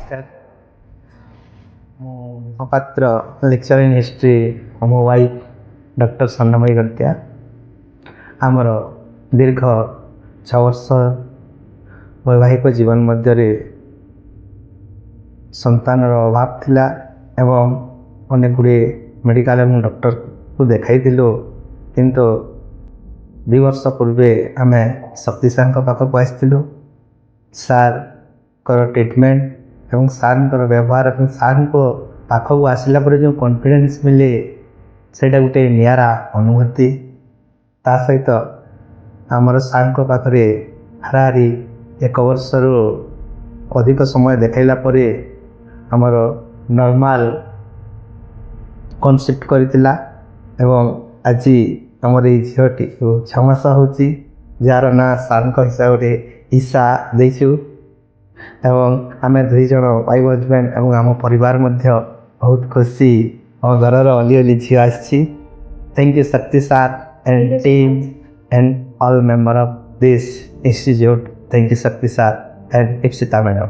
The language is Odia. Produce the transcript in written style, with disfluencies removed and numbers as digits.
ନମସ୍କାର। ମୁଁ ମହାପାତ୍ର ଲେକ୍ଚର ଇନ୍ ହିଷ୍ଟ୍ରି ମୋ ୱାଇଫ୍ ଡକ୍ଟର ସ୍ୱର୍ଣ୍ଣମୟୀ ଗର୍ତ୍ତିଆ। ଆମର ଦୀର୍ଘ 6 ବର୍ଷ ବୈବାହିକ ଜୀବନ ମଧ୍ୟରେ ସନ୍ତାନର ଅଭାବ ଥିଲା ଏବଂ ଅନେକ ଗୁଡ଼ିଏ ମେଡ଼ିକାଲ ଏବଂ ଡକ୍ଟରକୁ ଦେଖାଇଥିଲୁ, କିନ୍ତୁ 2 ବର୍ଷ ପୂର୍ବେ ଆମେ ଶକ୍ତି ସାର୍ଙ୍କ ପାଖକୁ ଆସିଥିଲୁ। ସାର୍ଙ୍କର ଟ୍ରିଟମେଣ୍ଟ ଏବଂ ସାର୍ଙ୍କର ବ୍ୟବହାର ଏବଂ ସାର୍ଙ୍କ ପାଖକୁ ଆସିଲା ପରେ ଯେଉଁ କନଫିଡେନ୍ସ ମିଳେ ସେଇଟା ଗୋଟେ ନିଆରା ଅନୁଭୂତି। ତା ସହିତ ଆମର ସାର୍ଙ୍କ ପାଖରେ ହାରାହାରି 1 ବର୍ଷରୁ ଅଧିକ ସମୟ ଦେଖାଇଲା ପରେ ଆମର ନର୍ମାଲ କନସେପ୍ଟ କରିଥିଲା ଏବଂ ଆଜି ଆମର ଏଇ ଝିଅଟିକୁ 6 ମାସ ହେଉଛି, ଯାହାର ନାଁ ସାର୍ଙ୍କ ହିସାବରେ ଇଶା ଦେଇଛୁ ଏବଂ ଆମେ 2 ଜଣ ୱାଇଫ୍ ହଜବେଣ୍ଡ ଏବଂ ଆମ ପରିବାର ମଧ୍ୟ ବହୁତ ଖୁସି। ଆମ ଘରର ଅଲି ଝିଅ ଆସିଛି। Thank you Shakti sir and team and all member of this institute. Thank you Shakti sir and Ipsita madam.